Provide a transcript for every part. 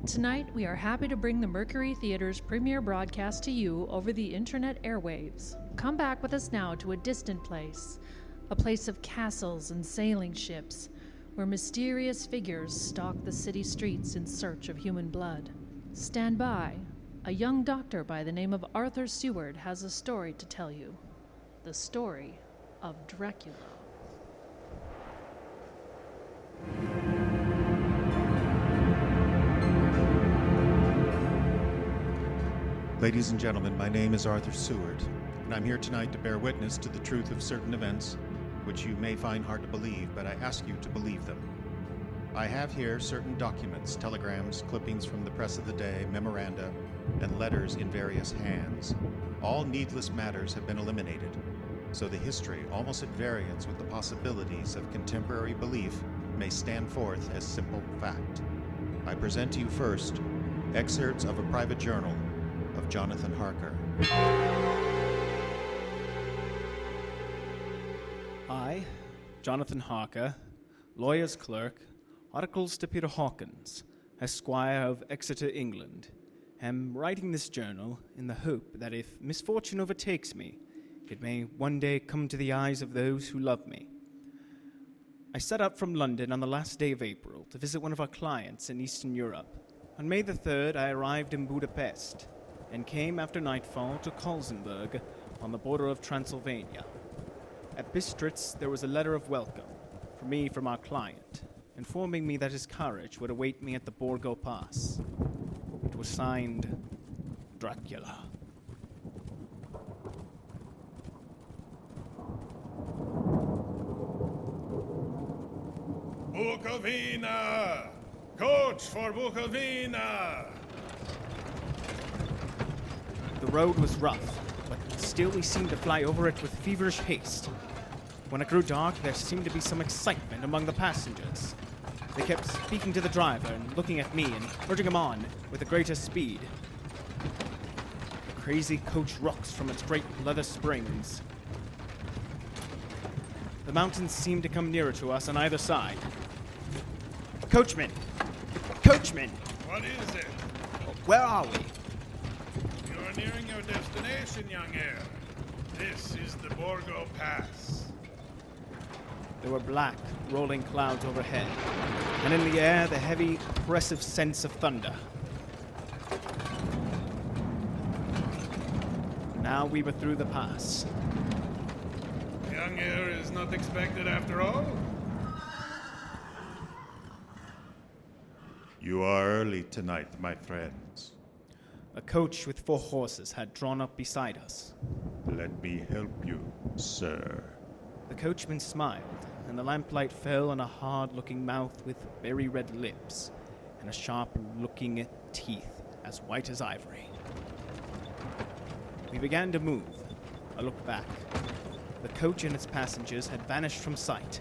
Tonight, we are happy to bring the Mercury Theater's premiere broadcast to you over the internet airwaves. Come back with us now to a distant place, a place of castles and sailing ships, where mysterious figures stalk the city streets in search of human blood. Stand by. A young doctor by the name of Arthur Seward has a story to tell you. The story of Dracula. Ladies and gentlemen, my name is Arthur Seward, and I'm here tonight to bear witness to the truth of certain events, which you may find hard to believe, but I ask you to believe them. I have here certain documents, telegrams, clippings from the press of the day, memoranda, and letters in various hands. All needless matters have been eliminated, so the history, almost at variance with the possibilities of contemporary belief, may stand forth as simple fact. I present to you first excerpts of a private journal of Jonathan Harker. I, Jonathan Harker, lawyer's clerk, articles to Peter Hawkins, Esquire of Exeter, England, am writing this journal in the hope that if misfortune overtakes me, it may one day come to the eyes of those who love me. I set out from London on the last day of April to visit one of our clients in Eastern Europe. On May the 3rd, I arrived in Budapest and came after nightfall to Kolzenberg on the border of Transylvania. At Bistritz, there was a letter of welcome for me from our client, informing me that his carriage would await me at the Borgo Pass. It was signed Dracula. Bukovina! Coach for Bukovina! The road was rough, but still we seemed to fly over it with feverish haste. When it grew dark, there seemed to be some excitement among the passengers. They kept speaking to the driver and looking at me and urging him on with the greatest speed. The crazy coach rocks from its great leather springs. The mountains seemed to come nearer to us on either side. Coachman! Coachman! What is it? Where are we? You're nearing your destination, young heir. This is the Borgo Pass. There were black, rolling clouds overhead, and in the air, the heavy, oppressive sense of thunder. Now we were through the pass. Young heir is not expected after all? You are early tonight, my friends. A coach with 4 horses had drawn up beside us. Let me help you, sir. The coachman smiled, and the lamplight fell on a hard-looking mouth with very red lips, and a sharp-looking teeth as white as ivory. We began to move. I looked back. The coach and its passengers had vanished from sight.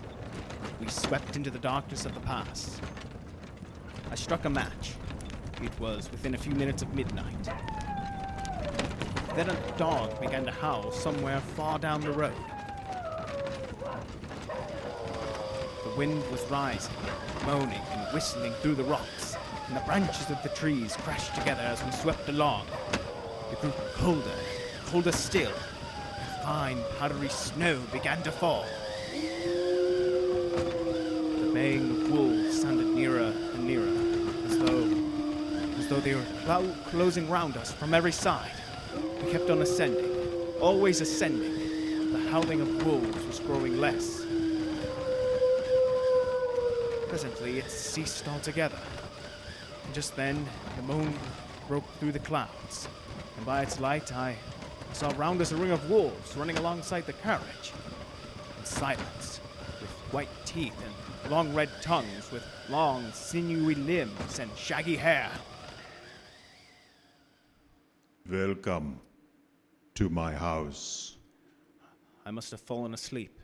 We swept into the darkness of the pass. I struck a match. It was within a few minutes of midnight. Then a dog began to howl somewhere far down the road. The wind was rising, moaning and whistling through the rocks, and the branches of the trees crashed together as we swept along. It grew colder, colder still, and fine, powdery snow began to fall. The baying of wolves sounded nearer and nearer, as though they were closing round us from every side. We kept on ascending, always ascending. The howling of wolves was growing less. Presently, it ceased altogether. And just then, the moon broke through the clouds, and by its light, I saw round us a ring of wolves running alongside the carriage. In silence, with white teeth and long red tongues, with long, sinewy limbs and shaggy hair. Welcome to my house. I must have fallen asleep.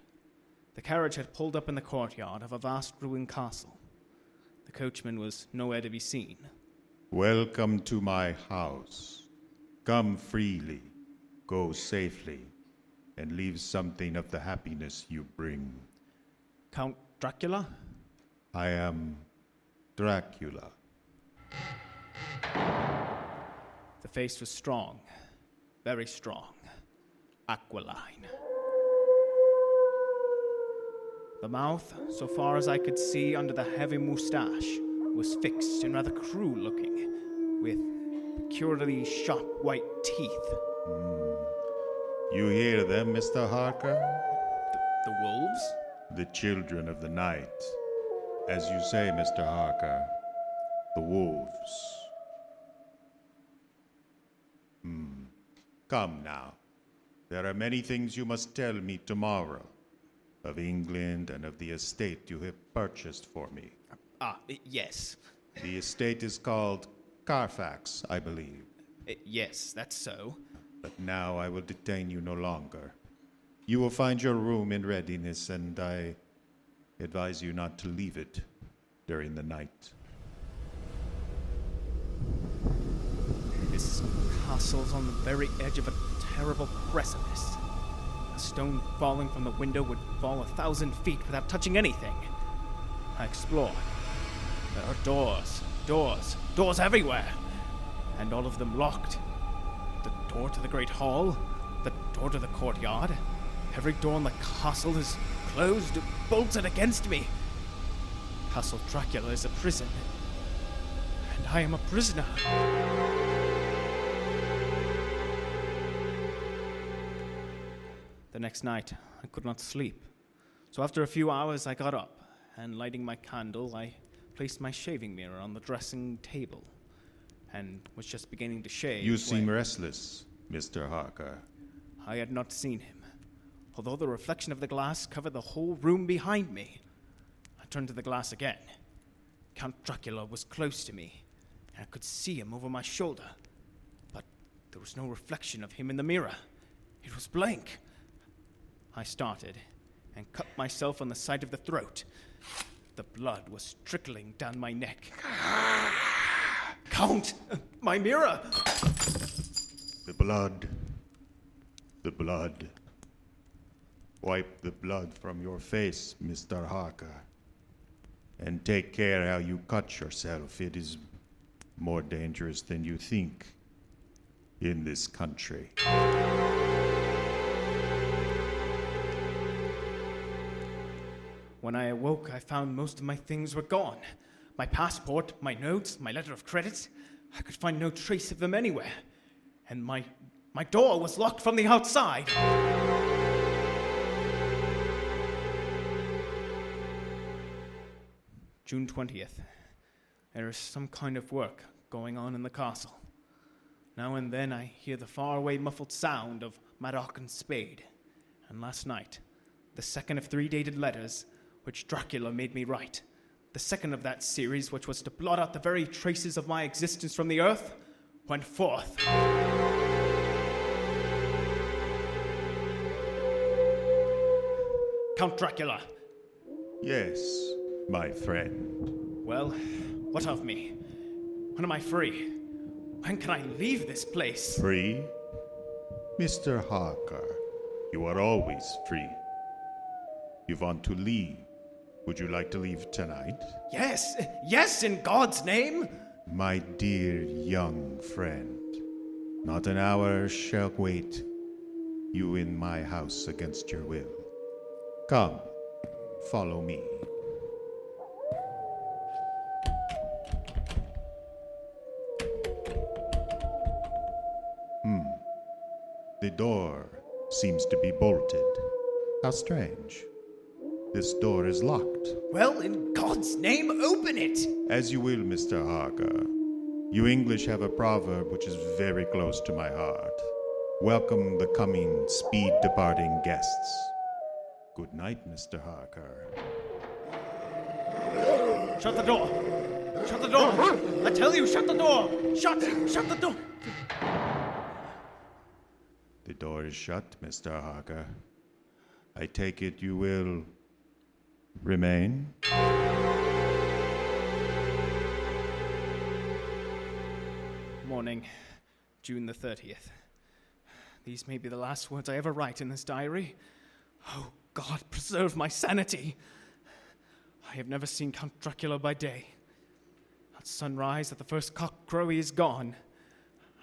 The carriage had pulled up in the courtyard of a vast ruined castle. The coachman was nowhere to be seen. Welcome to my house. Come freely, go safely, and leave something of the happiness you bring. Count Dracula? I am Dracula. The face was strong, very strong, aquiline. The mouth, so far as I could see under the heavy moustache, was fixed and rather cruel looking, with peculiarly sharp white teeth. You hear them, Mr. Harker? The wolves? The children of the night. As you say, Mr. Harker, the wolves. Come now. There are many things you must tell me tomorrow. Of England and of the estate you have purchased for me. Yes. The estate is called Carfax, I believe. Yes, that's so. But now I will detain you no longer. You will find your room in readiness, and I advise you not to leave it during the night. This castle's on the very edge of a terrible precipice. A stone falling from the window would fall 1,000 feet without touching anything. I explored. There are doors everywhere, and all of them locked. The door to the great hall, the door to the courtyard. Every door in the castle is closed, bolted against me. Castle Dracula is a prison, and I am a prisoner. The next night, I could not sleep. So after a few hours, I got up, and lighting my candle, I placed my shaving mirror on the dressing table, and was just beginning to shave. You seem restless, Mr. Harker. I had not seen him, although the reflection of the glass covered the whole room behind me. I turned to the glass again. Count Dracula was close to me, and I could see him over my shoulder. But there was no reflection of him in the mirror. It was blank. I started and cut myself on the side of the throat. The blood was trickling down my neck. Count! My mirror! The blood. The blood. Wipe the blood from your face, Mr. Harker. And take care how you cut yourself. It is more dangerous than you think in this country. When I awoke, I found most of my things were gone. My passport, my notes, my letter of credit. I could find no trace of them anywhere. And my door was locked from the outside. June 20th. There is some kind of work going on in the castle. Now and then I hear the faraway muffled sound of mattock and spade. And last night, the second of 3 dated letters which Dracula made me write, the second of that series which was to blot out the very traces of my existence from the earth, went forth. Count Dracula. Yes, my friend. Well, what of me? When am I free? When can I leave this place? Free? Mr. Harker, you are always free. You want to leave. Would you like to leave tonight? Yes, in God's name. My dear young friend, not an hour shall wait you in my house against your will. Come, follow me. The door seems to be bolted. How strange. This door is locked. Well, in God's name, open it! As you will, Mr. Harker. You English have a proverb which is very close to my heart. Welcome the coming, speed departing guests. Good night, Mr. Harker. Shut the door! Shut the door! I tell you, shut the door! Shut the door! The door is shut, Mr. Harker. I take it you will remain? Morning, June the 30th. These may be the last words I ever write in this diary. Oh, God, preserve my sanity. I have never seen Count Dracula by day. At sunrise, at the first cock crow, he is gone.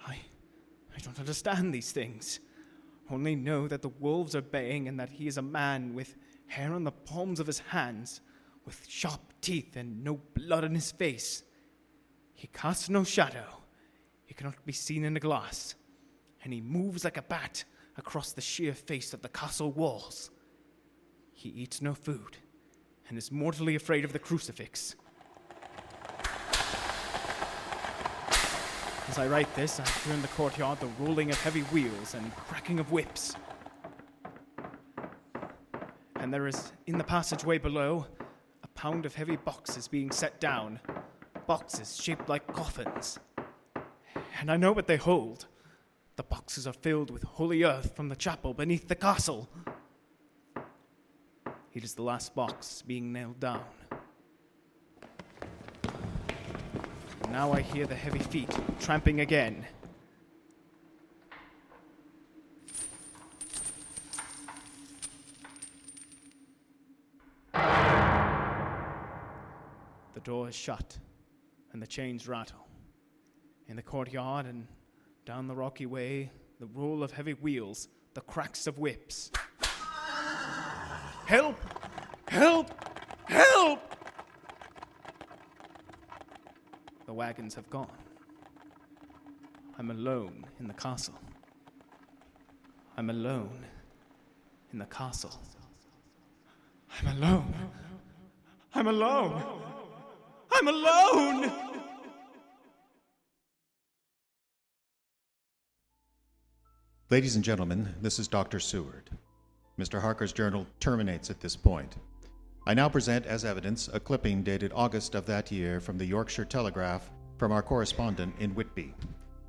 I don't understand these things. Only know that the wolves are baying and that he is a man with hair on the palms of his hands, with sharp teeth and no blood on his face. He casts no shadow. He cannot be seen in a glass. And he moves like a bat across the sheer face of the castle walls. He eats no food and is mortally afraid of the crucifix. As I write this, I hear in the courtyard the rolling of heavy wheels and cracking of whips. And there is, in the passageway below, a pound of heavy boxes being set down, boxes shaped like coffins. And I know what they hold. The boxes are filled with holy earth from the chapel beneath the castle. It is the last box being nailed down. Now I hear the heavy feet tramping again. The door is shut, and the chains rattle. In the courtyard and down the rocky way, the roll of heavy wheels, the cracks of whips. Help! Help! Help! The wagons have gone. I'm alone in the castle. I'm alone in the castle. I'm alone. I'm alone. I'm alone! Ladies and gentlemen, this is Dr. Seward. Mr. Harker's journal terminates at this point. I now present as evidence a clipping dated August of that year from the Yorkshire Telegraph from our correspondent in Whitby.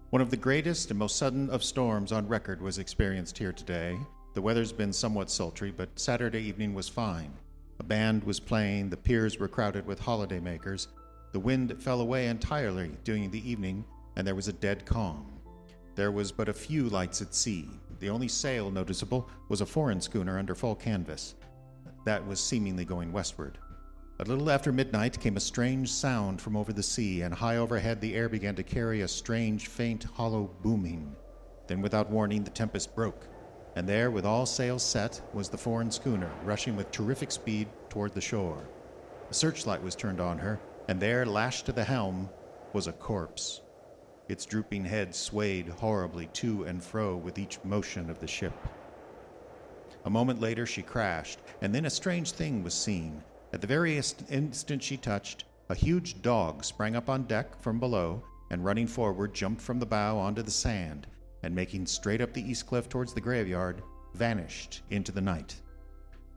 One of the greatest and most sudden of storms on record was experienced here today. The weather's been somewhat sultry, but Saturday evening was fine. A band was playing, the piers were crowded with holidaymakers. The wind fell away entirely during the evening, and there was a dead calm. There was but a few lights at sea. The only sail noticeable was a foreign schooner under full canvas that was seemingly going westward. A little after midnight came a strange sound from over the sea, and high overhead the air began to carry a strange, faint, hollow booming. Then without warning the tempest broke, and there, with all sails set, was the foreign schooner, rushing with terrific speed toward the shore. A searchlight was turned on her, and there, lashed to the helm, was a corpse. Its drooping head swayed horribly to and fro with each motion of the ship. A moment later she crashed, and then a strange thing was seen. At the very instant she touched, a huge dog sprang up on deck from below, and running forward jumped from the bow onto the sand, and making straight up the east cliff towards the graveyard, vanished into the night.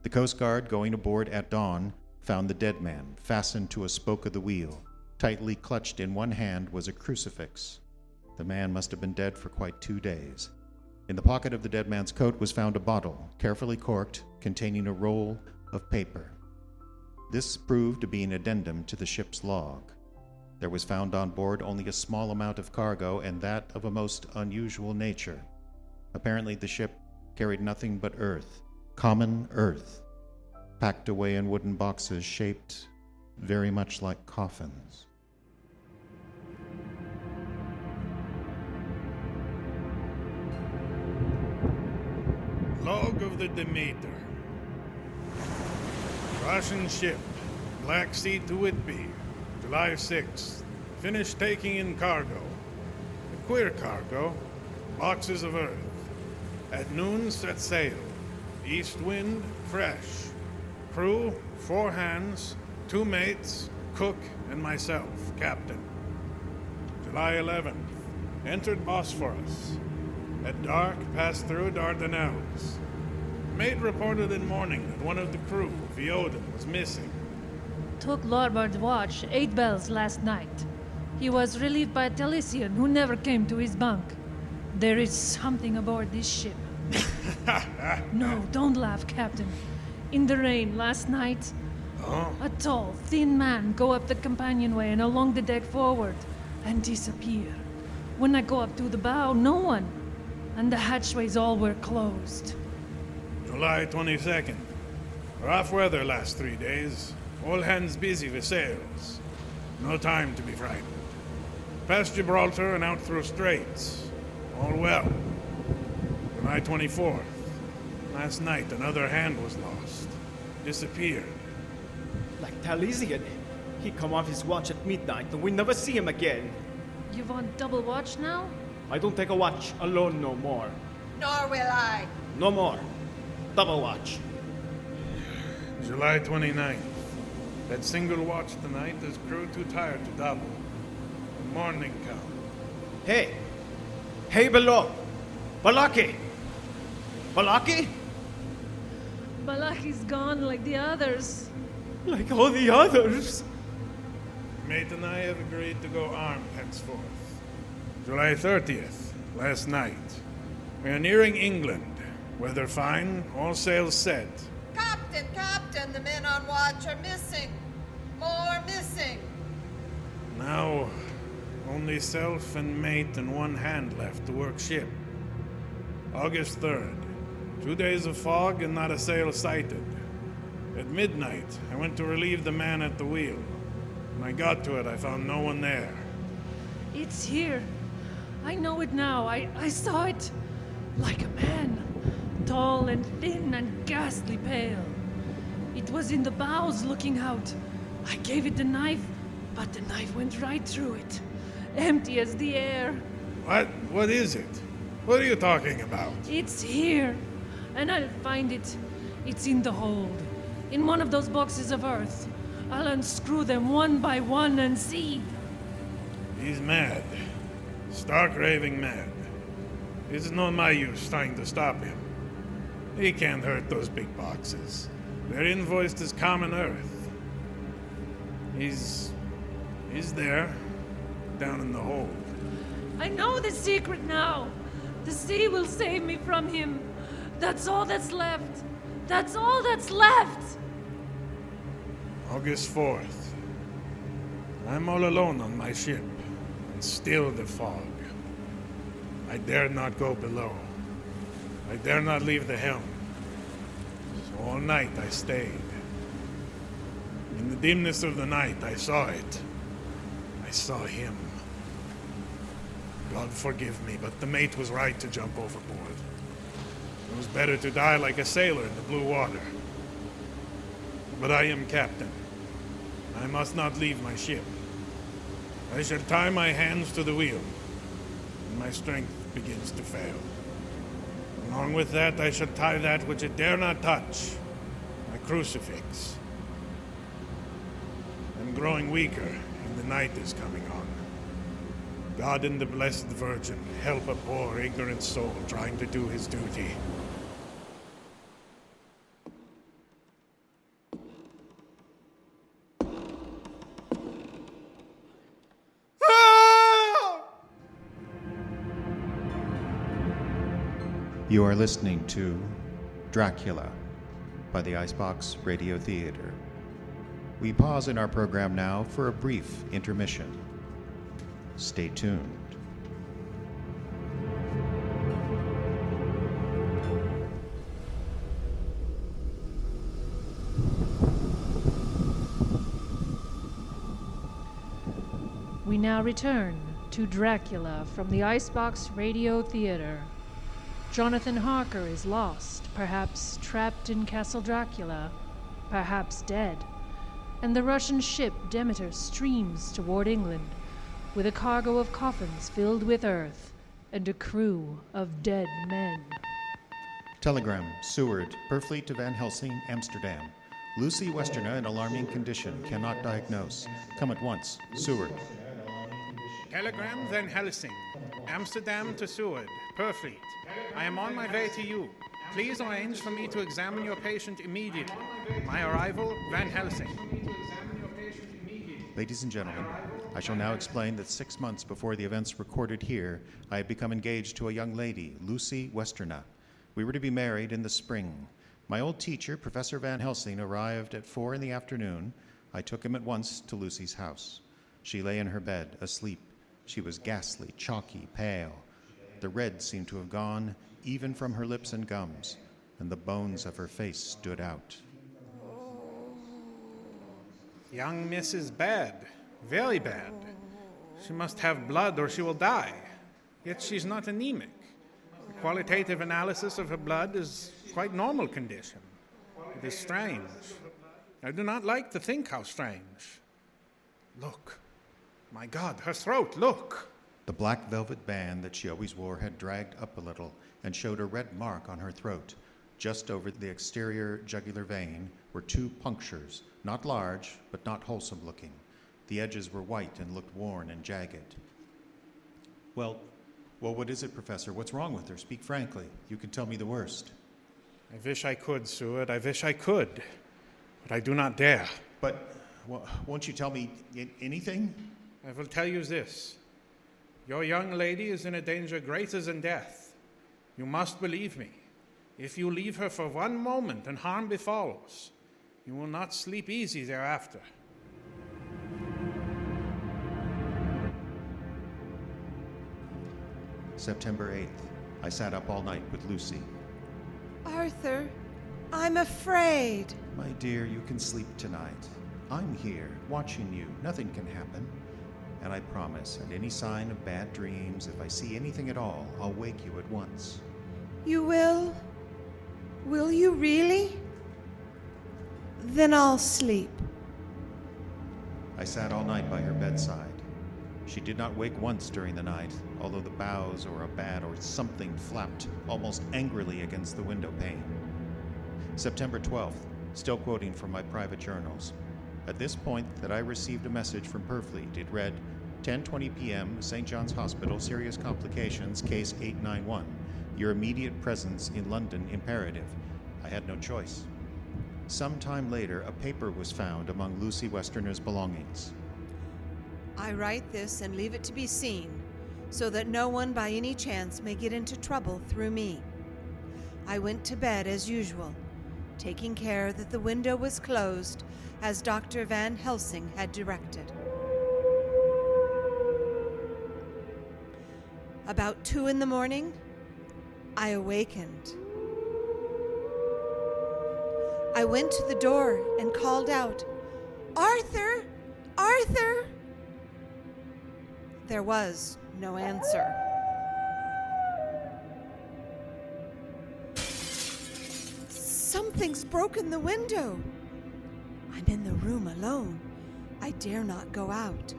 The Coast Guard, going aboard at dawn, found the dead man fastened to a spoke of the wheel. Tightly clutched in one hand was a crucifix. The man must have been dead for quite 2 days. In the pocket of the dead man's coat was found a bottle, carefully corked, containing a roll of paper. This proved to be an addendum to the ship's log. There was found on board only a small amount of cargo, and that of a most unusual nature. Apparently the ship carried nothing but earth, common earth, packed away in wooden boxes shaped very much like coffins. Log of the Demeter. Russian ship, Black Sea to Whitby, July 6th. Finished taking in cargo. A queer cargo, boxes of earth. At noon set sail. East wind, fresh. Crew, 4 hands, 2 mates, cook, and myself, captain. July 11th. Entered Bosphorus. At dark, passed through Dardanelles. Mate reported in morning that one of the crew, Vioden, was missing. Took larboard watch 8 bells last night. He was relieved by a Talisian who never came to his bunk. There is something aboard this ship. No, don't laugh, Captain. In the rain last night, a tall, thin man go up the companionway and along the deck forward and disappear. When I go up to the bow, no one. And the hatchways all were closed. July 22nd. Rough weather last 3 days. All hands busy with sails. No time to be frightened. Past Gibraltar and out through straits. All well. July 24th. Last night, another hand was lost. Disappeared. Like Taliesin. He come off his watch at midnight and we never see him again. You want double watch now? I don't take a watch alone no more. Nor will I. No more. Double watch. July 29th. That single watch tonight is crew too tired to double. Morning come. Hey! Hey below! Balaki! Balaki? Balaki's gone like the others. Like all the others. Mate and I have agreed to go armed henceforth. July 30th, last night. We are nearing England. Weather fine, all sails set. Captain, the men on watch are missing. More missing. Now, only self and mate and one hand left to work ship. August 3rd. 2 days of fog and not a sail sighted. At midnight, I went to relieve the man at the wheel. When I got to it, I found no one there. It's here. I know it now. I saw it. Like a man. Tall and thin and ghastly pale. It was in the bows looking out. I gave it the knife, but the knife went right through it. Empty as the air. What? What is it? What are you talking about? It's here. And I'll find it. It's in the hold. In one of those boxes of earth. I'll unscrew them one by one and see. He's mad. Stark raving mad. It's no my use trying to stop him. He can't hurt those big boxes. They're invoiced as common earth. He's there, down in the hold. I know the secret now. The sea will save me from him. That's all that's left. That's all that's left. August 4th. I'm all alone on my ship, and still the fog. I dare not go below. I dare not leave the helm. So all night I stayed. In the dimness of the night, I saw it. I saw him. God forgive me, but the mate was right to jump overboard. It was better to die like a sailor in the blue water. But I am captain. I must not leave my ship. I shall tie my hands to the wheel, and my strength begins to fail. Along with that, I shall tie that which it dare not touch, my crucifix. I'm growing weaker, and the night is coming on. God and the Blessed Virgin help a poor, ignorant soul trying to do his duty. You are listening to Dracula by the Icebox Radio Theater. We pause in our program now for a brief intermission. Stay tuned. We now return to Dracula from the Icebox Radio Theater. Jonathan Harker is lost, perhaps trapped in Castle Dracula, perhaps dead, and the Russian ship Demeter streams toward England with a cargo of coffins filled with earth and a crew of dead men. Telegram, Seward, Burfleet to Van Helsing, Amsterdam. Lucy Westerner in alarming condition, cannot diagnose. Come at once, Seward. Telegram Van Helsing, Amsterdam to Seward, Purfleet. I am on my way to you. Please arrange for me to examine your patient immediately. My arrival, Van Helsing. Ladies and gentlemen, I shall now explain that 6 months before the events recorded here, I had become engaged to a young lady, Lucy Westerner. We were to be married in the spring. My old teacher, Professor Van Helsing, arrived at 4 in the afternoon. I took him at once to Lucy's house. She lay in her bed, asleep. She was ghastly, chalky, pale. The red seemed to have gone, even from her lips and gums, and the bones of her face stood out. Young miss is bad. Very bad. She must have blood or she will die. Yet she's not anemic. The qualitative analysis of her blood is quite normal condition. It is strange. I do not like to think how strange. Look. My God, her throat, look. The black velvet band that she always wore had dragged up a little and showed a red mark on her throat. Just over the exterior jugular vein were 2 punctures, not large, but not wholesome looking. The edges were white and looked worn and jagged. Well, what is it, Professor? What's wrong with her? Speak frankly. You can tell me the worst. I wish I could, Seward. I wish I could. But I do not dare. But won't you tell me anything? I will tell you this. Your young lady is in a danger greater than death. You must believe me. If you leave her for one moment and harm befalls, you will not sleep easy thereafter. September 8th. I sat up all night with Lucy. Arthur, I'm afraid. My dear, you can sleep tonight. I'm here, watching you. Nothing can happen. And I promise, at any sign of bad dreams, if I see anything at all, I'll wake you at once. You will? Will you really? Then I'll sleep. I sat all night by her bedside. She did not wake once during the night, although the boughs or a bat or something flapped almost angrily against the window pane. September 12th, still quoting from my private journals. At this point that I received a message from Purfleet. It read, 10:20 p.m., St. John's Hospital, serious complications, case 891. Your immediate presence in London imperative. I had no choice. Some time later, a paper was found among Lucy Westerner's belongings. I write this and leave it to be seen, so that no one by any chance may get into trouble through me. I went to bed as usual, taking care that the window was closed as Dr. Van Helsing had directed. About 2 a.m, I awakened. I went to the door and called out, "Arthur! Arthur!" There was no answer. Something's broken the window. I'm in the room alone. I dare not go out.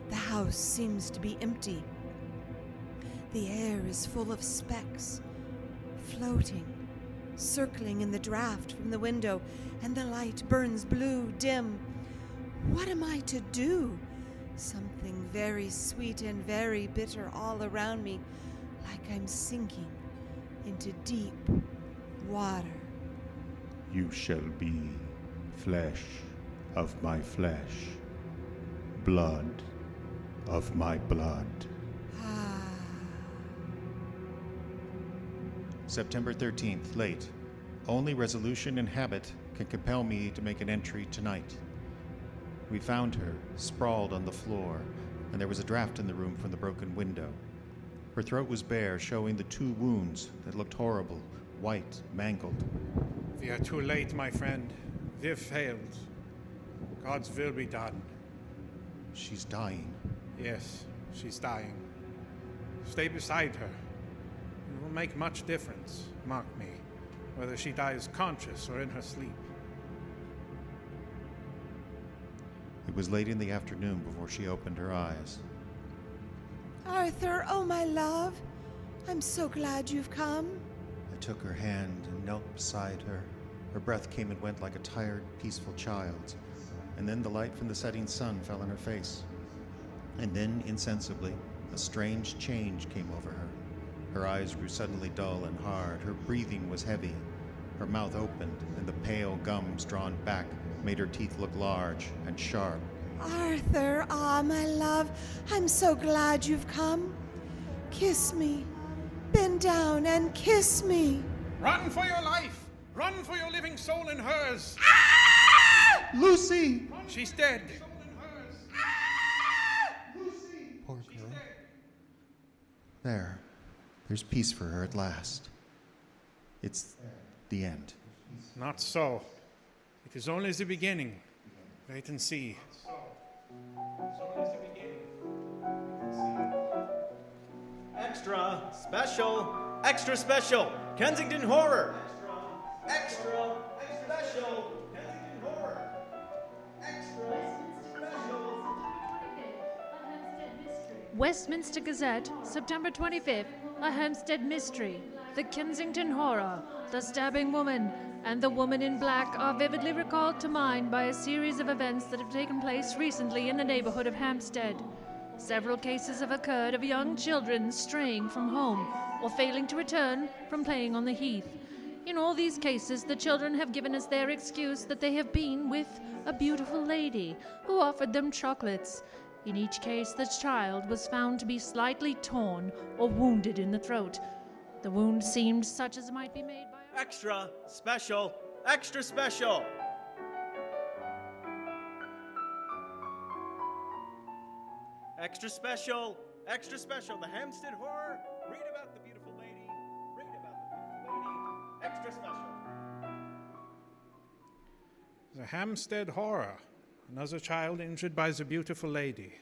The house seems to be empty. The air is full of specks, floating, circling in the draft from the window, and the light burns blue, dim. What am I to do? Something very sweet and very bitter all around me, like I'm sinking into deep water. You shall be flesh of my flesh, blood of my blood. September 13th, late. Only resolution and habit can compel me to make an entry tonight. We found her, sprawled on the floor, and there was a draft in the room from the broken window. Her throat was bare, showing the 2 wounds that looked horrible, white, mangled. We are too late, my friend. We've failed. God's will be done. She's dying. Yes, she's dying. Stay beside her. It will make much difference, mark me, whether she dies conscious or in her sleep. It was late in the afternoon before she opened her eyes. Arthur, oh my love, I'm so glad you've come. I took her hand and knelt beside her. Her breath came and went like a tired, peaceful child's. And then the light from the setting sun fell on her face. And then, insensibly, a strange change came over her. Her eyes grew suddenly dull and hard. Her breathing was heavy. Her mouth opened, and the pale gums drawn back made her teeth look large and sharp. Arthur, my love, I'm so glad you've come. Kiss me. Bend down and kiss me. Run for your life! Run for your living soul and hers! Lucy! She's dead. Poor girl. There's peace for her at last. It's the end. Not so. It is only the beginning. Wait and see. And Extra special, extra special, Kensington Horror. Extra special, Kensington Horror. Extra special. Westminster Gazette, September 25th, A Hampstead Mystery. The Kensington Horror, the stabbing woman, and the woman in black are vividly recalled to mind by a series of events that have taken place recently in the neighborhood of Hampstead. Several cases have occurred of young children straying from home or failing to return from playing on the heath. In all these cases, the children have given as their excuse that they have been with a beautiful lady who offered them chocolates. In each case, the child was found to be slightly torn or wounded in the throat. The wound seemed such as might be made by a... Extra special, extra special. Extra special, extra special, the Hampstead Horror. Read about the beautiful lady. Read about the beautiful lady. Extra special. The Hampstead Horror. Another child injured by the beautiful lady.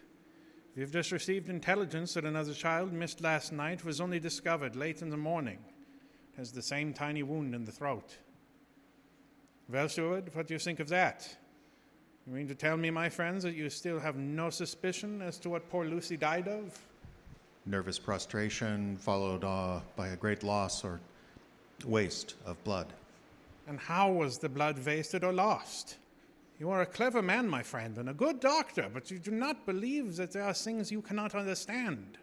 We've just received intelligence that another child missed last night was only discovered late in the morning. It has the same tiny wound in the throat. Well, Seward, what do you think of that? You mean to tell me, my friends, that you still have no suspicion as to what poor Lucy died of? Nervous prostration followed by a great loss or waste of blood. And how was the blood wasted or lost? You are a clever man, my friend, and a good doctor, but you do not believe that there are things you cannot understand.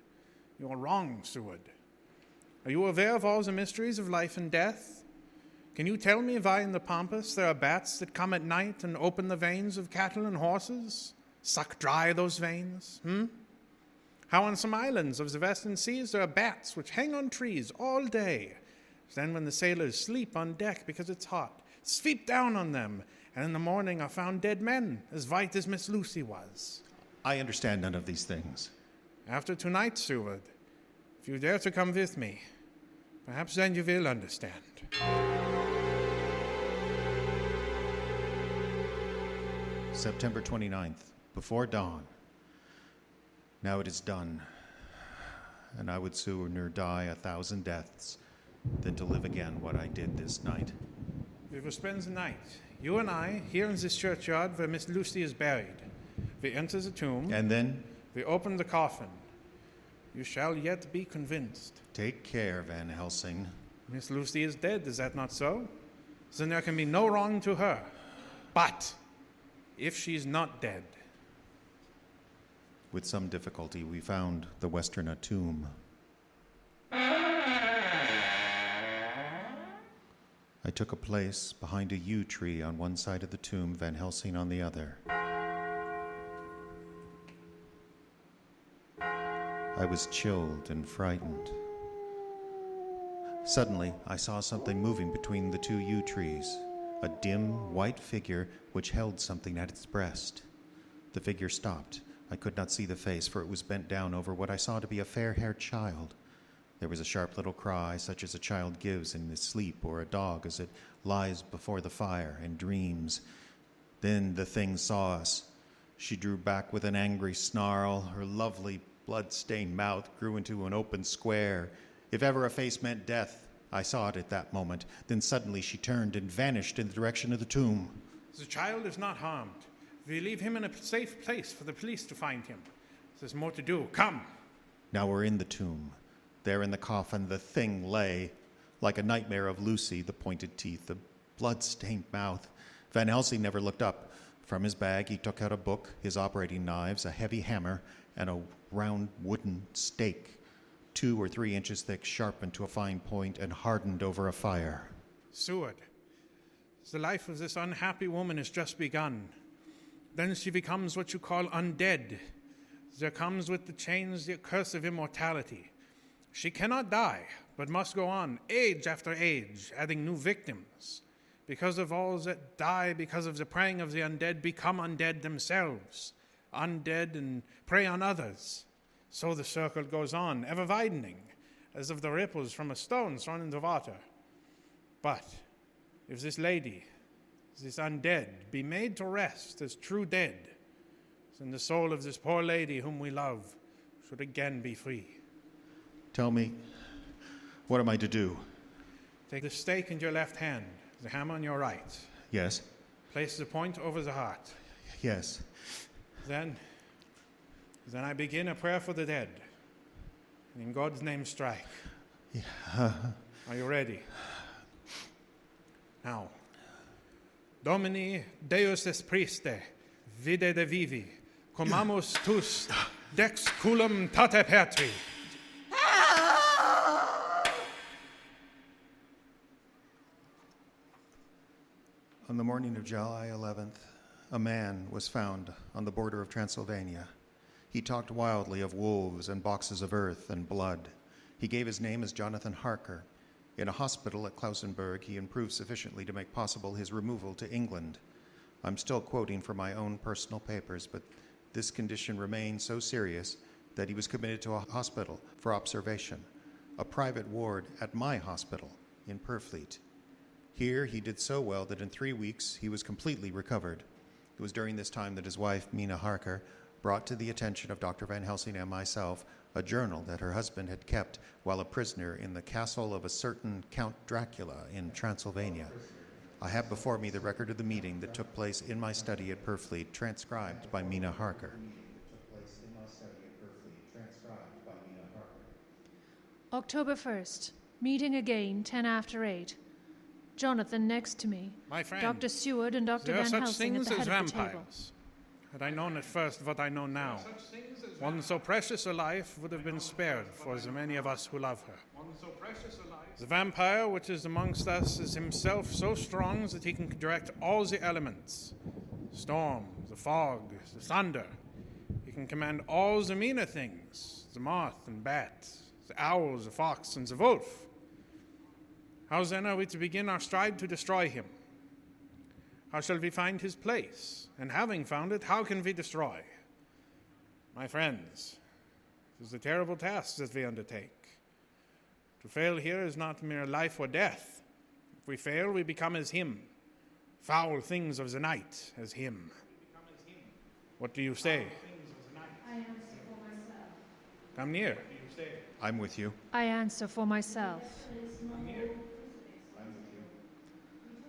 You are wrong, Seward. Are you aware of all the mysteries of life and death? Can you tell me why in the Pampas there are bats that come at night and open the veins of cattle and horses? Suck dry those veins, How on some islands of the western seas there are bats which hang on trees all day. Then when the sailors sleep on deck because it's hot, sweep down on them, and in the morning are found dead men, as white as Miss Lucy was. I understand none of these things. After tonight, Seward, if you dare to come with me, perhaps then you will understand. September 29th, before dawn. Now it is done, and I would sooner die 1,000 deaths than to live again what I did this night. We will spend the night, you and I, here in this churchyard where Miss Lucy is buried. We enter the tomb. And then? We open the coffin. You shall yet be convinced. Take care, Van Helsing. Miss Lucy is dead, is that not so? Then there can be no wrong to her. But if she's not dead... With some difficulty, we found the Westerner tomb. I took a place behind a yew tree on one side of the tomb, Van Helsing on the other. I was chilled and frightened. Suddenly, I saw something moving between the two yew trees, a dim, white figure which held something at its breast. The figure stopped. I could not see the face, for it was bent down over what I saw to be a fair-haired child. There was a sharp little cry, such as a child gives in his sleep, or a dog as it lies before the fire and dreams. Then the thing saw us. She drew back with an angry snarl. Her lovely, blood-stained mouth grew into an open square. If ever a face meant death, I saw it at that moment. Then suddenly she turned and vanished in the direction of the tomb. The child is not harmed. We leave him in a safe place for the police to find him. There's more to do. Come. Now we're in the tomb. There in the coffin, the thing lay, like a nightmare of Lucy, the pointed teeth, the blood-stained mouth. Van Helsing never looked up. From his bag, he took out a book, his operating knives, a heavy hammer, and a round wooden stake, 2 or 3 inches thick, sharpened to a fine point and hardened over a fire. Seward, the life of this unhappy woman has just begun. Then she becomes what you call undead. There comes with the chains the curse of immortality. She cannot die, but must go on, age after age, adding new victims. Because of all that die because of the preying of the undead become undead themselves, undead and prey on others. So the circle goes on, ever widening, as of the ripples from a stone thrown in the water. But if this lady, this undead, be made to rest as true dead, then the soul of this poor lady whom we love should again be free. Tell me, what am I to do? Take the stake in your left hand, the hammer in your right. Yes. Place the point over the heart. Yes. Then I begin a prayer for the dead. And in God's name strike. Yeah. Are you ready? Now. Domini Deus es Priste, vide de vivi, comamus tus, dex culum tate petri. On the morning of July 11th, a man was found on the border of Transylvania. He talked wildly of wolves and boxes of earth and blood. He gave his name as Jonathan Harker. In a hospital at Klausenburg, he improved sufficiently to make possible his removal to England. I'm still quoting from my own personal papers, but this condition remained so serious that he was committed to a hospital for observation, a private ward at my hospital in Purfleet. Here, he did so well that in 3 weeks, he was completely recovered. It was during this time that his wife, Mina Harker, brought to the attention of Dr. Van Helsing and myself a journal that her husband had kept while a prisoner in the castle of a certain Count Dracula in Transylvania. I have before me the record of the meeting that took place in my study at Purfleet, transcribed by Mina Harker. October 1st. Meeting again, 10 after 8. Jonathan next to me. My friend, Dr. Seward and Dr. there are Van such Helsing at things the as head of the table. vampires. Had I known at first what I know now, one so precious a life would have been spared for the many of us who love her. The vampire which is amongst us is himself so strong that he can direct all the elements. The storm, the fog, the thunder. He can command all the meaner things, the moth and bat, the owl, the fox, and the wolf. How then are we to begin our stride to destroy him? How shall we find his place? And having found it, how can we destroy? My friends, it is a terrible task that we undertake. To fail here is not mere life or death. If we fail, we become as him. Foul things of the night as him. What do you say? I answer for myself. Come near. I'm with you. I answer for myself.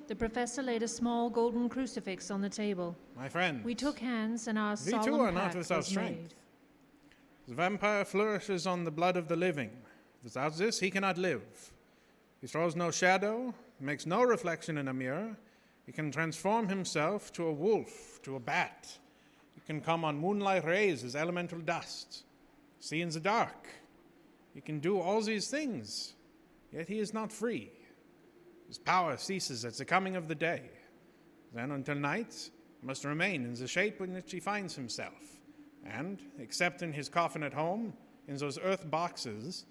The professor laid a small golden crucifix on the table. My friends, We took hands and our we solemn too are not pact without was strength. made. The vampire flourishes on the blood of the living. Without this, he cannot live. He throws no shadow, makes no reflection in a mirror. He can transform himself to a wolf, to a bat. He can come on moonlight rays as elemental dust, see in the dark. He can do all these things, yet he is not free. His power ceases at the coming of the day. Then until night, he must remain in the shape in which he finds himself. And, except in his coffin at home, in those earth boxes,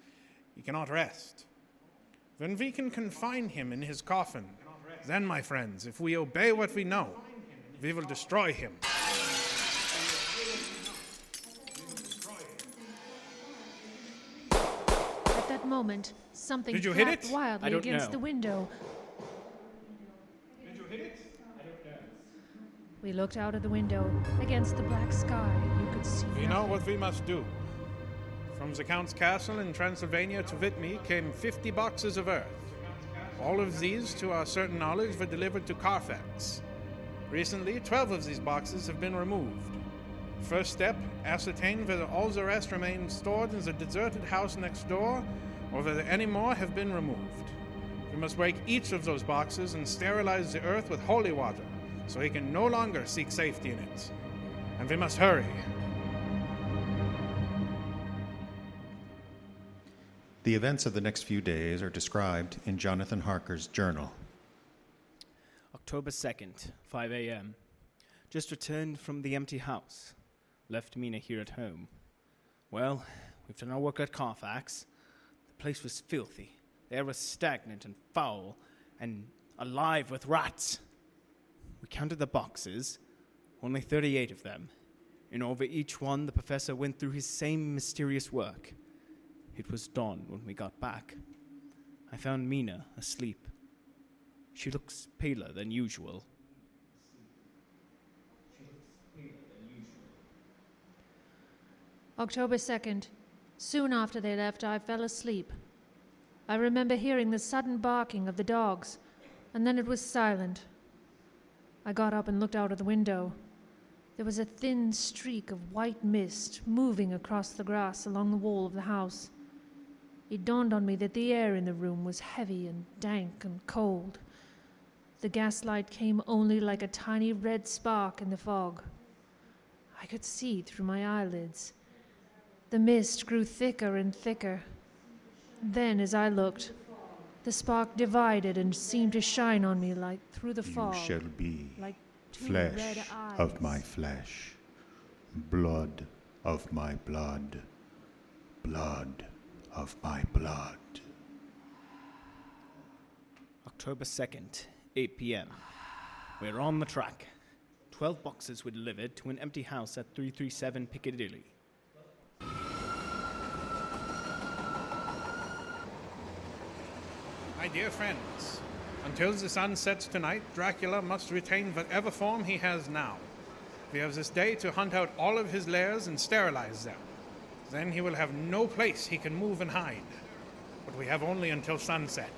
he cannot rest. When we can confine him in his coffin, then, my friends, if we obey what we know, we will destroy him. At that moment, something Did you hit flapped it? wildly I don't against know. the window. Did you hit it? We looked out of the window. Against the black sky, you could see We know nothing. what we must do. From the Count's castle in Transylvania to Whitby came 50 boxes of earth. All of these, to our certain knowledge, were delivered to Carfax. Recently, 12 of these boxes have been removed. First step, ascertain whether all the rest remain stored in the deserted house next door, or whether any more have been removed. We must break each of those boxes and sterilize the earth with holy water, so he can no longer seek safety in it. And we must hurry. The events of the next few days are described in Jonathan Harker's journal. October 2nd, 5 a.m. Just returned from the empty house. Left Mina here at home. Well, we've done our work at Carfax. The place was filthy. The air was stagnant and foul and alive with rats. We counted the boxes, only 38 of them. And over each one, the professor went through his same mysterious work. It was dawn when we got back. I found Mina asleep. She looks paler than usual. October 2nd. Soon after they left, I fell asleep. I remember hearing the sudden barking of the dogs, and then it was silent. I got up and looked out of the window. There was a thin streak of white mist moving across the grass along the wall of the house. It dawned on me that the air in the room was heavy and dank and cold. The gaslight came only like a tiny red spark in the fog. I could see through my eyelids. The mist grew thicker and thicker. Then, as I looked, the spark divided and seemed to shine on me like through the fog. You shall be like two flesh red eyes. of my flesh, blood of my blood, blood of my blood. October 2nd, 8 p.m. We're on the track. 12 boxes were delivered to an empty house at 337 Piccadilly. My dear friends, until the sun sets tonight, Dracula must retain whatever form he has now. We have this day to hunt out all of his lairs and sterilize them. Then he will have no place he can move and hide. But we have only until sunset.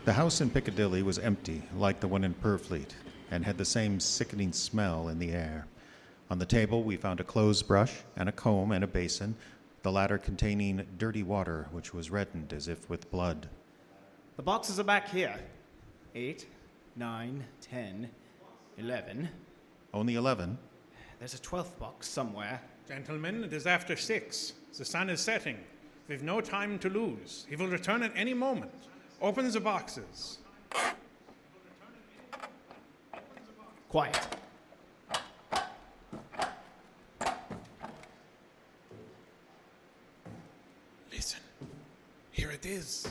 The house in Piccadilly was empty, like the one in Purfleet, and had the same sickening smell in the air. On the table, we found a clothes brush and a comb and a basin, the latter containing dirty water, which was reddened as if with blood. The boxes are back here. 8, 9, 10, 11. Only 11? There's a 12th box somewhere. Gentlemen, it is after 6. The sun is setting. We've no time to lose. He will return at any moment. Open the boxes. Quiet. Listen. Here it is.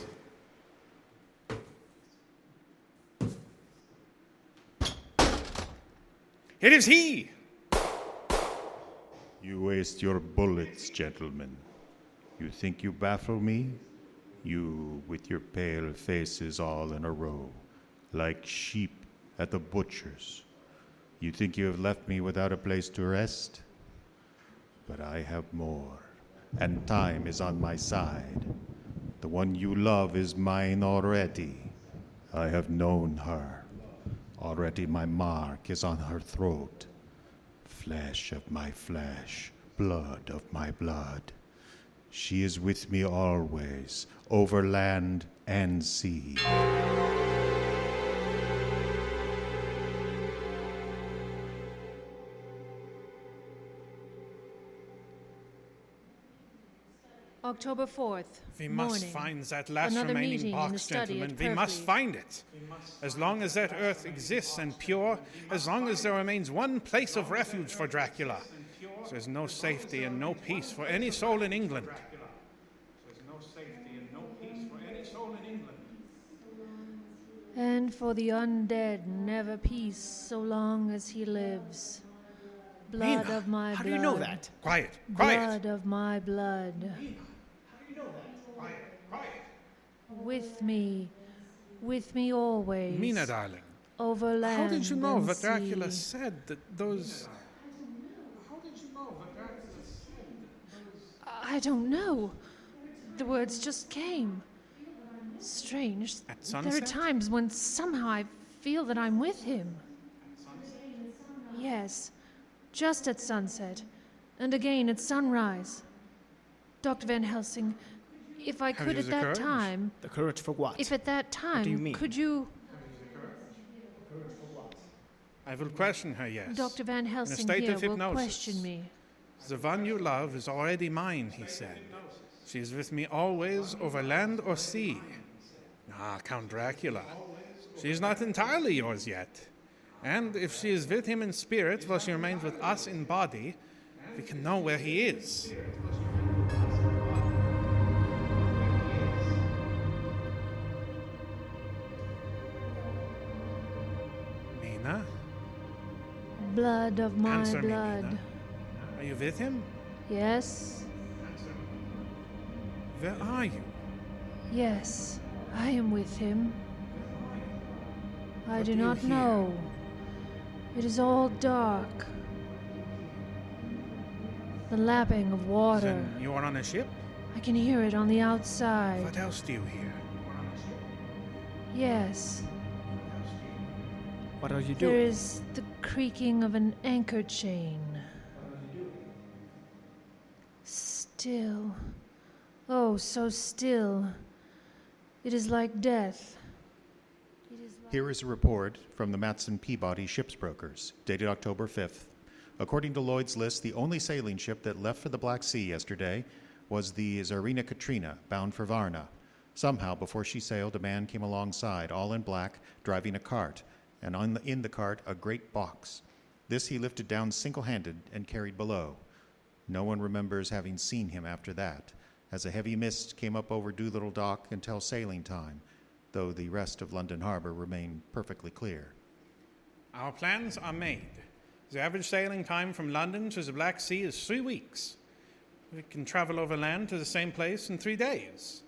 It is he! You waste your bullets, gentlemen. You think you baffle me? You, with your pale faces all in a row, like sheep at the butcher's. You think you have left me without a place to rest? But I have more, and time is on my side. The one you love is mine already. I have known her. Already my mark is on her throat. Flesh of my flesh, blood of my blood. She is with me always, over land and sea. October 4th, We morning. must find that last Another remaining meeting in the box, study gentlemen. at We must Purfleet. find it. As long as that earth exists and pure, as long as there remains one place of refuge for Dracula, there's no safety and no peace for any soul in England. And for the undead, never peace so long as he lives. Blood Mina, of my blood. How do you know that? Quiet, quiet. Blood of my blood. With me always. Mina, darling, Over land how did you know and what Dracula sea. said that those... I don't know. The words just came. Strange. At There are sunset? times when somehow I feel that I'm with him. Yes, just at sunset, and again at sunrise. Dr. Van Helsing, if I Have could you at the that courage? time, The courage for what? if at that time, do you mean? could you, I will question her, yes. Dr. Van Helsing state here of will hypnosis. question me. The one you love is already mine, he said. She is with me always, over land or sea. Ah, Count Dracula. She is not entirely yours yet. And if she is with him in spirit while she remains with us in body, we can know where he is. Mina? Blood of my Answer me, blood. Mina. Are you with him? Yes, Where are you? yes, I am with him. I What do do you not hear? know. It is all dark. The lapping of water. Then you are on a ship? I can hear it on the outside. What else do you hear? Yes. What are you There doing? is the creaking of an anchor chain. Still. Oh, so still. It is like death. Here is a report from the Matson Peabody Ships Brokers, dated October 5th. According to Lloyd's list, the only sailing ship that left for the Black Sea yesterday was the Tsarina Katrina, bound for Varna. Somehow, before she sailed, a man came alongside, all in black, driving a cart, and in the cart, a great box. This he lifted down single-handed and carried below. No one remembers having seen him after that, as a heavy mist came up over Doolittle Dock until sailing time, though the rest of London Harbor remained perfectly clear. Our plans are made. The average sailing time from London to the Black Sea is 3 weeks. We can travel overland to the same place in 3 days.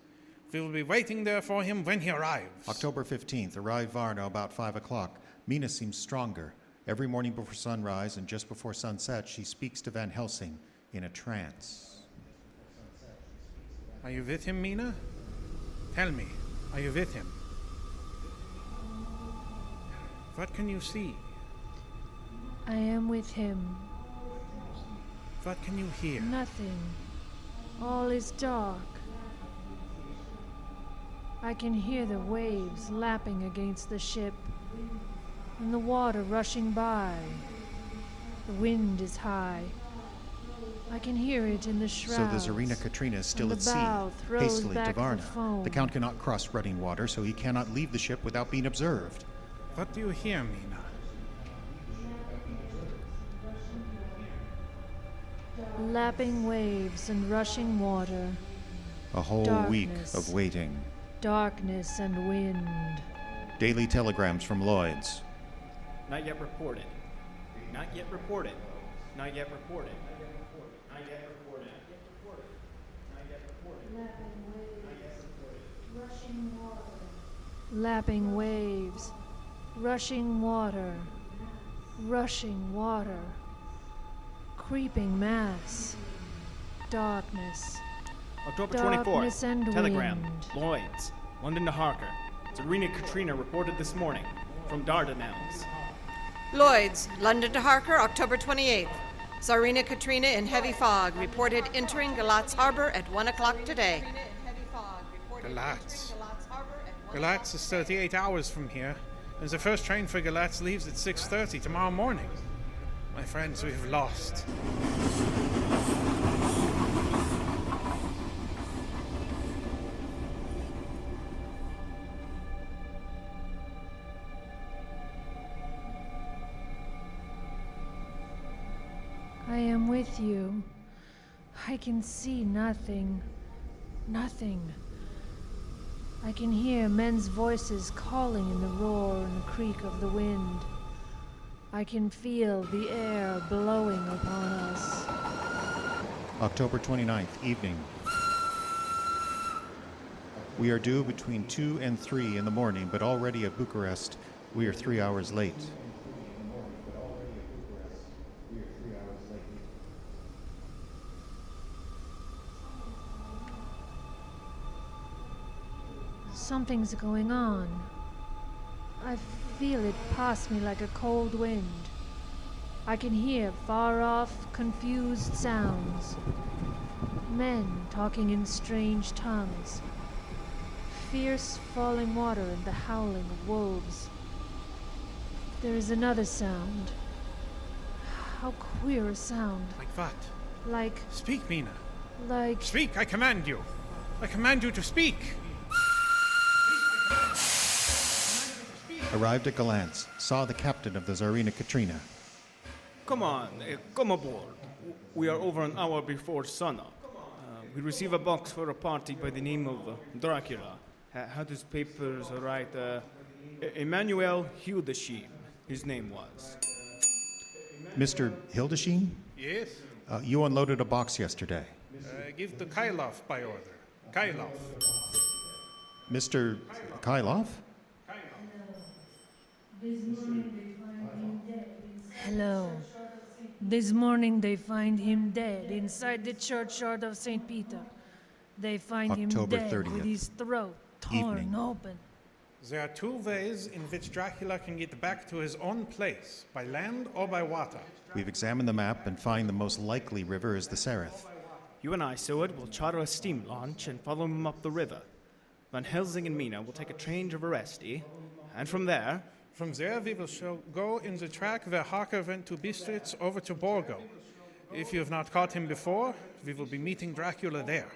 We will be waiting there for him when he arrives. October 15th, arrived Varna about 5 o'clock. Mina seems stronger. Every morning before sunrise and just before sunset, she speaks to Van Helsing in a trance. Are you with him, Mina? Tell me, are you with him? What can you see? I am with him. What can you hear? Nothing. All is dark. I can hear the waves lapping against the ship and the water rushing by. The wind is high. I can hear it in the shrouds. So the Tsarina Katrina is still and at the sea, bow throws hastily back to the Varna. foam. The Count cannot cross running water, so he cannot leave the ship without being observed. What do you hear, Mina? Lapping waves and rushing water. A whole week Darkness. of waiting. Darkness and wind. Daily telegrams from Lloyd's. Not yet reported. Not yet reported. Not yet reported. Not yet reported. Not yet reported. Lapping waves. Rushing water. Rushing water. Creeping mass. Darkness. October Darkness 24th. and Telegram. wind. Lloyd's. London to Harker. Tsarina Katrina reported this morning from Dardanelles. Lloyd's, London to Harker, October 28th. Tsarina Katrina in heavy fog reported entering Galatz Harbor at 1 o'clock today. Galatz. Galatz is 38 hours from here, and the first train for Galatz leaves at 6:30 tomorrow morning. My friends, we have lost. I am with you. I can see nothing. Nothing. I can hear men's voices calling in the roar and the creak of the wind. I can feel the air blowing upon us. October 29th, evening. We are due between 2 and 3 in the morning, but already at Bucharest, we are 3 hours late. Something's going on. I feel it pass me like a cold wind. I can hear far-off, confused sounds. Men talking in strange tongues. Fierce falling water and the howling of wolves. There is another sound. How queer a sound. Like what? Like, Speak, Mina. like... Speak, I command you. I command you to speak. Arrived at Galatz, saw the captain of the Tsarina Katrina. Come on, come aboard. We are over an hour before sunup. We receive a box for a party by the name of Dracula. How does papers write? Emmanuel Hildesheim, his name was. Mr. Hildesheim? Yes? You unloaded a box yesterday. Give to Kylov by order. Kylov. Mr. Kylov? Hello. This morning they find him dead inside the churchyard of St. Peter. They find October him dead 30th. with his throat torn Evening. open. There are two ways in which Dracula can get back to his own place, by land or by water. We've examined the map and find the most likely river is the Sereth. You and I, Seward, will charter a steam launch and follow him up the river. Van Helsing and Mina will take a train to Veresti, and from there... From there, we will go in the track where Harker went to Bistritz over to Borgo. If you have not caught him before, we will be meeting Dracula there.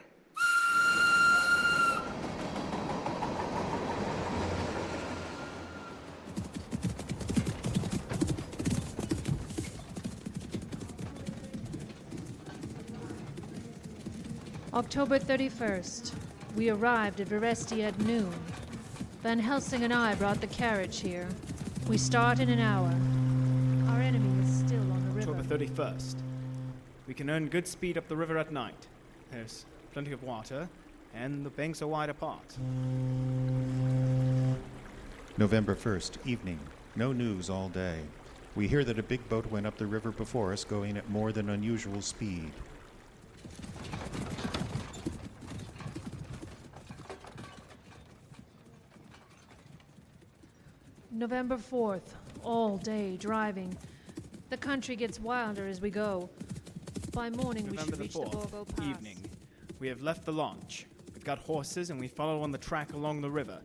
October 31st. We arrived at Veresti at noon. Van Helsing and I brought the carriage here. We start in an hour. Our enemy is still on the river. October 31st. We can earn good speed up the river at night. There's plenty of water, and the banks are wide apart. November 1st, evening. No news all day. We hear that a big boat went up the river before us, going at more than unusual speed. November 4th. All day driving. The country gets wilder as we go. By morning we November should the reach the 4th, Borgo Pass. evening. We have left the launch. We've got horses, and we follow on the track along the river.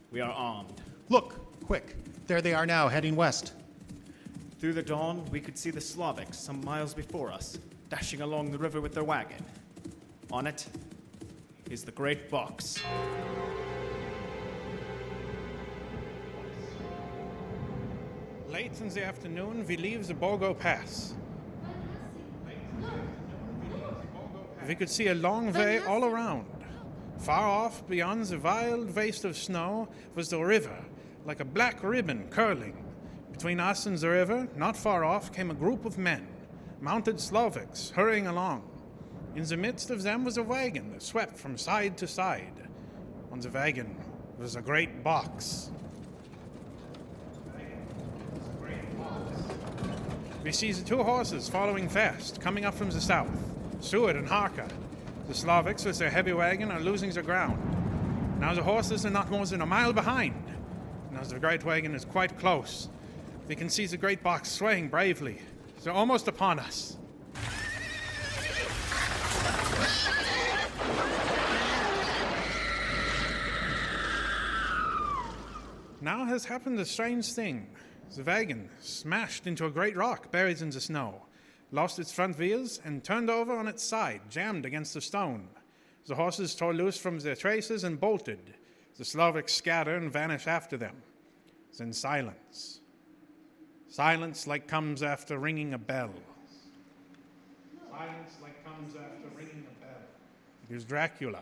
We are armed. Look! Quick! There they are now, heading west. Through the dawn, we could see the Slavics some miles before us, dashing along the river with their wagon. On it is the great box. Late in the afternoon, we leave the Borgo Pass. We could see a long way all around. Far off, beyond the wild waste of snow, was the river, like a black ribbon curling. Between us and the river, not far off, came a group of men, mounted Slavics, hurrying along. In the midst of them was a wagon that swept from side to side. On the wagon was a great box. We see the two horses following fast, coming up from the south, Seward and Harker. The Slavics, with their heavy wagon, are losing their ground. Now the horses are not more than a mile behind. Now the great wagon is quite close. We can see the great box swaying bravely. They're almost upon us. Now has happened a strange thing. The wagon smashed into a great rock buried in the snow, lost its front wheels, and turned over on its side, jammed against a stone. The horses tore loose from their traces and bolted. The Slavics scatter and vanish after them. Then silence. Silence like comes after ringing a bell. Silence like comes after ringing a bell. It is Dracula,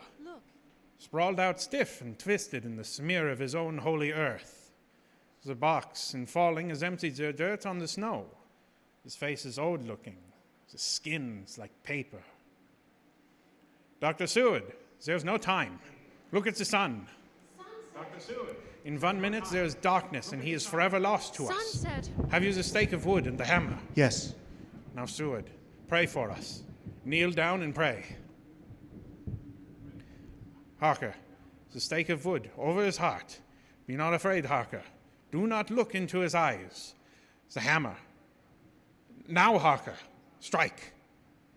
sprawled out stiff and twisted in the smear of his own holy earth. The box, in falling, has emptied their dirt on the snow. His face is old-looking. The skin is like paper. Dr. Seward, there's no time. Look at the sun. Dr. Seward. In 1 minute, there is darkness, and he is forever lost to us. Sunset. Have you the stake of wood and the hammer? Yes. Now, Seward, pray for us. Kneel down and pray. Harker, the stake of wood over his heart. Be not afraid, Harker. Do not look into his eyes. The hammer. Now, Harker, strike.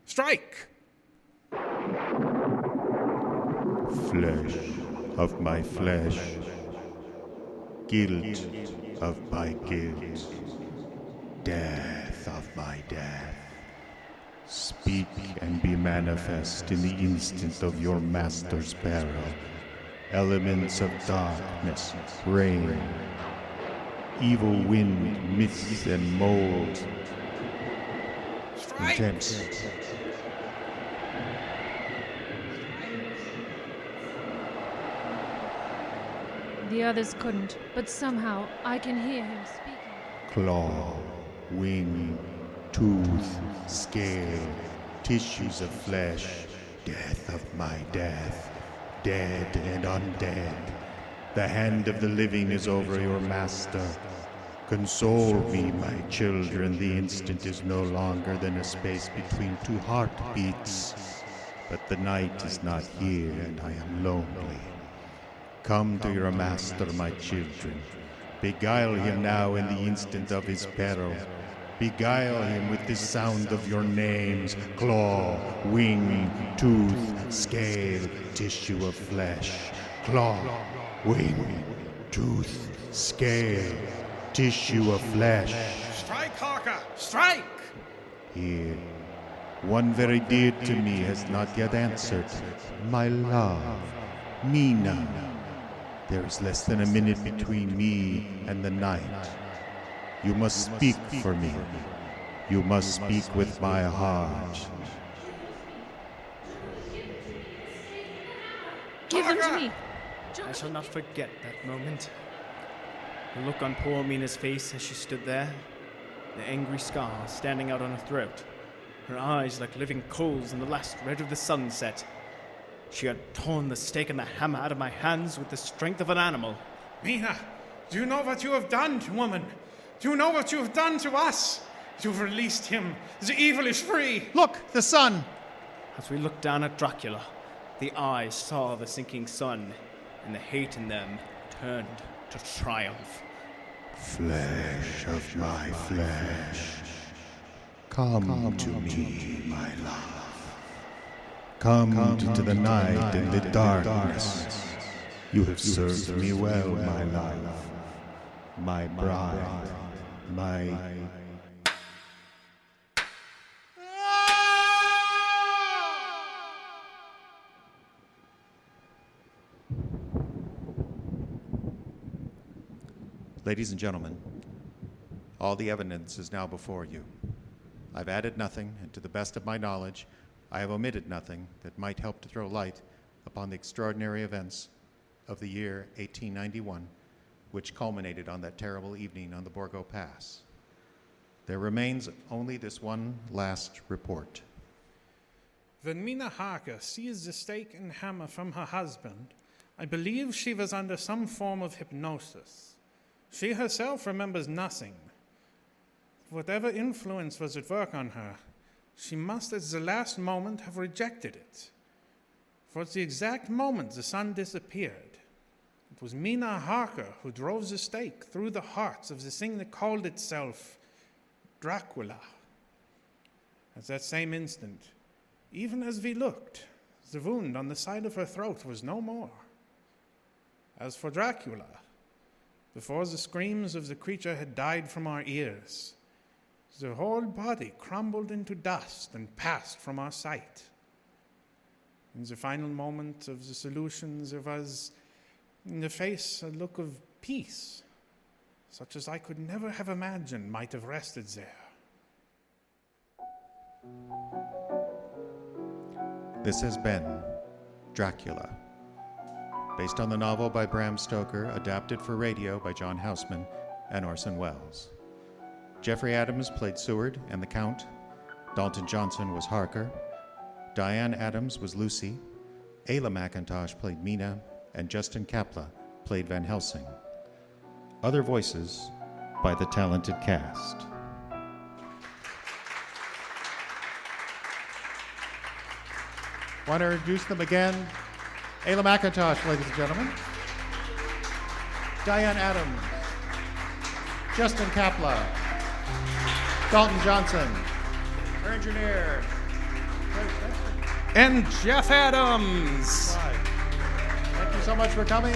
Strike! Flesh of my flesh, guilt of my guilt, death of my death. Speak and be manifest in the instant of your master's peril. Elements of darkness, rain, evil wind, mists and mold. Strike! Intense. The others couldn't, but somehow I can hear him speaking. Claw, wing, tooth, scale, tissues of flesh, death of my death, dead and undead. The hand of the living is over your master. Console me, my children, the instant is no longer than a space between two heartbeats. But the night is not here, and I am lonely. Come to your master, my children. Beguile him now in the instant of his peril. Beguile him with the sound of your names: claw, wing, tooth, scale, tissue of flesh. Claw, wing, tooth, scale, tissue of flesh. Strike, Harker! Strike! Here, one very dear to me has not yet answered. My love, Mina. There is less than a minute between me and the night. You must speak for me. You must speak with my heart. Give him to me. I shall not forget that moment. The look on poor Mina's face as she stood there, the angry scar standing out on her throat, her eyes like living coals in the last red of the sunset. She had torn the stake and the hammer out of my hands with the strength of an animal. Mina, do you know what you have done, woman? Do you know what you have done to us? You've released him. The evil is free. Look, the sun! As we looked down at Dracula, the eyes saw the sinking sun, and the hate in them turned to triumph. Flesh of my flesh, come to me, my love. Come to the night and the darkness. You have served me well, my love, my bride, my... Ladies and gentlemen, all the evidence is now before you. I've added nothing, and to the best of my knowledge, I have omitted nothing that might help to throw light upon the extraordinary events of the year 1891, which culminated on that terrible evening on the Borgo Pass. There remains only this one last report. When Mina Harker seized the stake and hammer from her husband, I believe she was under some form of hypnosis. She herself remembers nothing. Whatever influence was at work on her, she must at the last moment have rejected it. For at the exact moment the sun disappeared, it was Mina Harker who drove the stake through the hearts of the thing that called itself Dracula. At that same instant, even as we looked, the wound on the side of her throat was no more. As for Dracula, before the screams of the creature had died from our ears, the whole body crumbled into dust and passed from our sight. In the final moment of the solution, there was in the face a look of peace, such as I could never have imagined might have rested there. This has been Dracula, based on the novel by Bram Stoker, adapted for radio by John Houseman and Orson Welles. Jeffrey Adams played Seward and the Count. Dalton Johnson was Harker. Diane Adams was Lucy. Ayla McIntosh played Mina, and Justin Kapla played Van Helsing. Other voices by the talented cast. Want to introduce them again? Ayla McIntosh, ladies and gentlemen. Diane Adams. Justin Kapla. Dalton Johnson. Our engineer. And Jeff Adams. Thank you so much for coming.